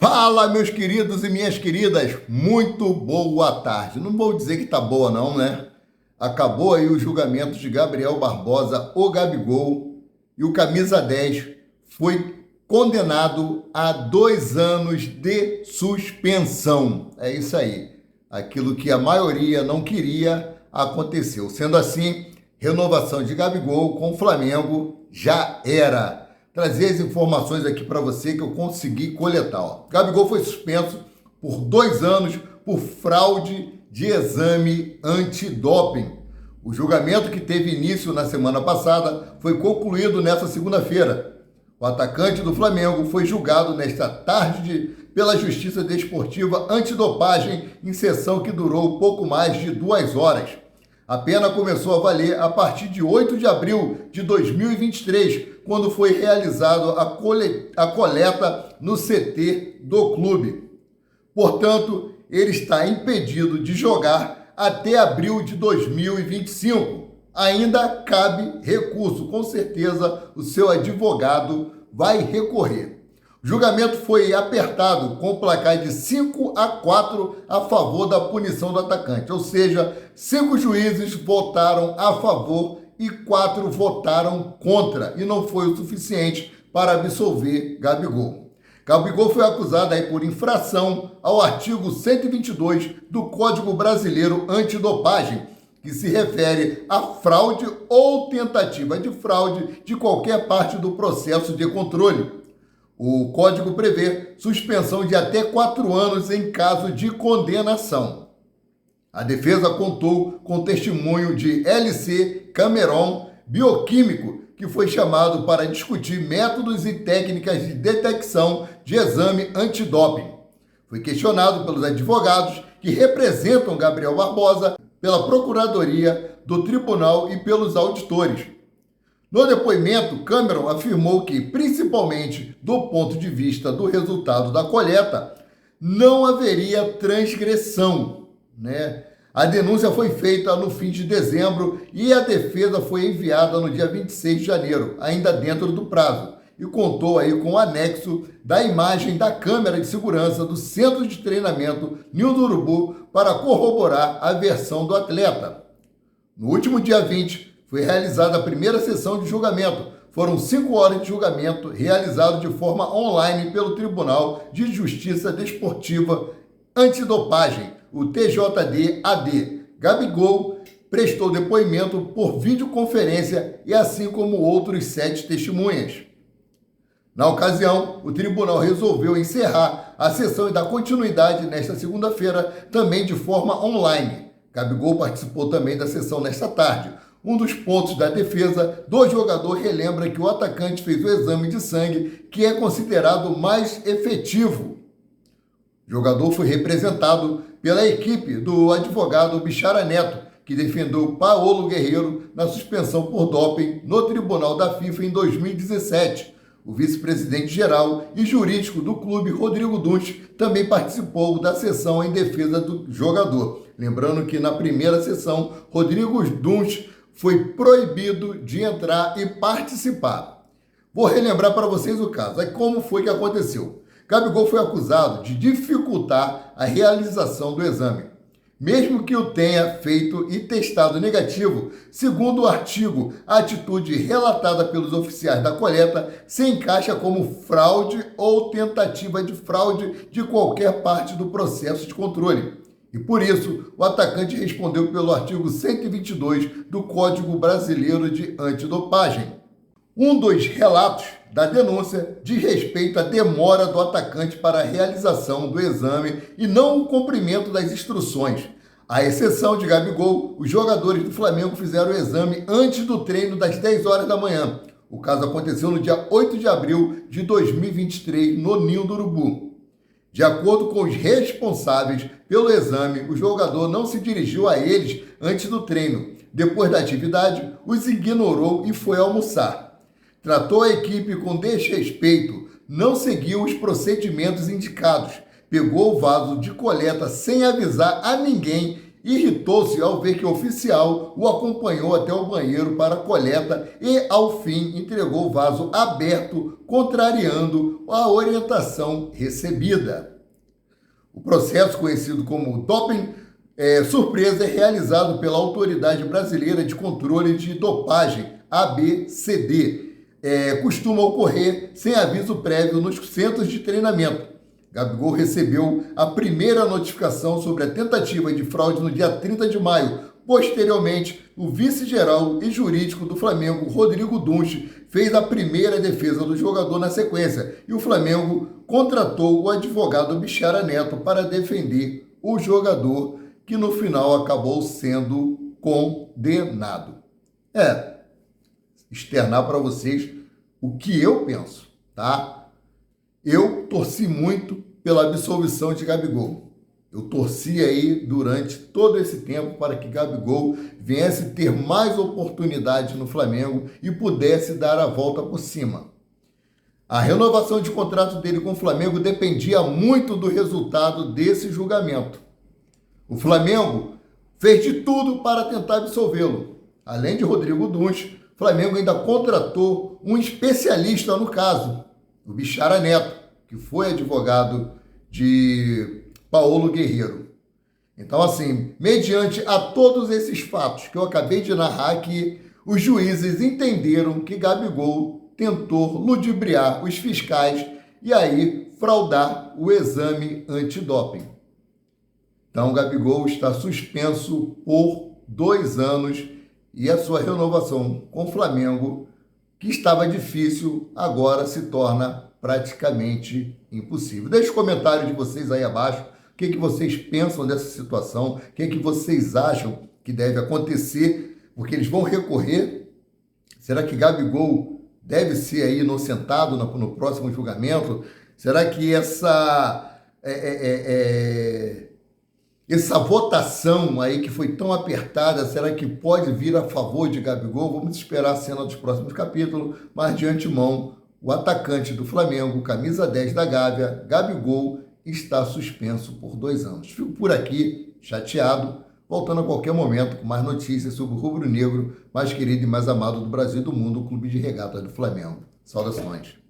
Fala, meus queridos e minhas queridas, muito boa tarde. Não vou dizer que tá boa não, né? Acabou aí o julgamento de Gabriel Barbosa, o Gabigol, e o camisa 10 foi condenado a 2 anos de suspensão. É isso aí. Aquilo que a maioria não queria aconteceu. Sendo assim, renovação de Gabigol com o Flamengo já era. Trazer as informações aqui para você que eu consegui coletar. Ó. Gabigol foi suspenso por 2 anos por fraude de exame antidoping. O julgamento, que teve início na semana passada, foi concluído nesta segunda-feira. O atacante do Flamengo foi julgado nesta tarde pela Justiça Desportiva Antidopagem em sessão que durou pouco mais de 2 horas. A pena começou a valer a partir de 8 de abril de 2023, quando foi realizado a coleta no CT do clube. Portanto, ele está impedido de jogar até abril de 2025. Ainda cabe recurso, com certeza o seu advogado vai recorrer. O julgamento foi apertado com o placar de 5-4 a favor da punição do atacante, ou seja, 5 juízes votaram a favor e 4 votaram contra, e não foi o suficiente para absolver Gabigol. Gabigol foi acusado aí por infração ao artigo 122 do Código Brasileiro Antidopagem, que se refere a fraude ou tentativa de fraude de qualquer parte do processo de controle. O Código prevê suspensão de até 4 anos em caso de condenação. A defesa contou com testemunho de LC Cameron, bioquímico, que foi chamado para discutir métodos e técnicas de detecção de exame antidoping. Foi questionado pelos advogados que representam Gabriel Barbosa, pela Procuradoria do Tribunal e pelos auditores. No depoimento, Cameron afirmou que, principalmente do ponto de vista do resultado da coleta, não haveria transgressão, né? A denúncia foi feita no fim de dezembro e a defesa foi enviada no dia 26 de janeiro, ainda dentro do prazo, e contou aí com o anexo da imagem da câmera de segurança do Centro de Treinamento Ninho do Urubu para corroborar a versão do atleta. No último dia 20, foi realizada a primeira sessão de julgamento. Foram 5 horas de julgamento realizado de forma online pelo Tribunal de Justiça Desportiva Antidopagem, o TJD-AD. Gabigol prestou depoimento por videoconferência e assim como outros 7 testemunhas. Na ocasião, o tribunal resolveu encerrar a sessão e dar continuidade nesta segunda-feira, também de forma online. Gabigol participou também da sessão nesta tarde. Um dos pontos da defesa do jogador relembra que o atacante fez o exame de sangue, que é considerado mais efetivo. O jogador foi representado pela equipe do advogado Bichara Neto, que defendeu Paolo Guerreiro na suspensão por doping no Tribunal da FIFA em 2017. O vice-presidente geral e jurídico do clube, Rodrigo Dunst, também participou da sessão em defesa do jogador. Lembrando que na primeira sessão, Rodrigo Dunst foi proibido de entrar e participar. Vou relembrar para vocês o caso. Aí como foi que aconteceu? Gabigol foi acusado de dificultar a realização do exame, mesmo que o tenha feito e testado negativo. Segundo o artigo, a atitude relatada pelos oficiais da coleta se encaixa como fraude ou tentativa de fraude de qualquer parte do processo de controle. E por isso, o atacante respondeu pelo artigo 122 do Código Brasileiro de Antidopagem. Um dos relatos da denúncia diz respeito à demora do atacante para a realização do exame e não o cumprimento das instruções. À exceção de Gabigol, os jogadores do Flamengo fizeram o exame antes do treino das 10 horas da manhã. O caso aconteceu no dia 8 de abril de 2023, no Ninho do Urubu. De acordo com os responsáveis pelo exame, o jogador não se dirigiu a eles antes do treino. Depois da atividade, os ignorou e foi almoçar. Tratou a equipe com desrespeito, não seguiu os procedimentos indicados, pegou o vaso de coleta sem avisar a ninguém irritou-se ao ver que o oficial o acompanhou até o banheiro para a coleta e, ao fim, entregou o vaso aberto, contrariando a orientação recebida. O processo, conhecido como doping surpresa, é realizado pela Autoridade Brasileira de Controle de Dopagem, ABCD. Costuma ocorrer sem aviso prévio nos centros de treinamento. Gabigol recebeu a primeira notificação sobre a tentativa de fraude no dia 30 de maio. Posteriormente, o vice-geral e jurídico do Flamengo, Rodrigo Dunche, fez a primeira defesa do jogador na sequência e o Flamengo contratou o advogado Bichara Neto para defender o jogador, que no final acabou sendo condenado. Externar para vocês o que eu penso, tá? Eu torci muito pela absolvição de Gabigol. Eu torci aí durante todo esse tempo para que Gabigol viesse ter mais oportunidade no Flamengo e pudesse dar a volta por cima. A renovação de contrato dele com o Flamengo dependia muito do resultado desse julgamento. O Flamengo fez de tudo para tentar absolvê-lo. Além de Rodrigo Dunche, o Flamengo ainda contratou um especialista no caso, o Bichara Neto, que foi advogado de Paulo Guerreiro. Então, assim, mediante a todos esses fatos que eu acabei de narrar aqui, os juízes entenderam que Gabigol tentou ludibriar os fiscais e aí fraudar o exame antidoping. Então, Gabigol está suspenso por 2 anos e a sua renovação com o Flamengo, que estava difícil, agora se torna praticamente impossível. Deixe o comentário de vocês aí abaixo, o que vocês pensam dessa situação, o que vocês acham que deve acontecer, porque eles vão recorrer. Será que Gabigol deve ser aí inocentado no próximo julgamento? Será que essa votação aí que foi tão apertada, será que pode vir a favor de Gabigol? Vamos esperar a cena dos próximos capítulos, mas de antemão, o atacante do Flamengo, camisa 10 da Gávea, Gabigol, está suspenso por 2 anos. Fico por aqui, chateado, voltando a qualquer momento com mais notícias sobre o rubro-negro mais querido e mais amado do Brasil e do mundo, o Clube de Regatas do Flamengo. Saudações.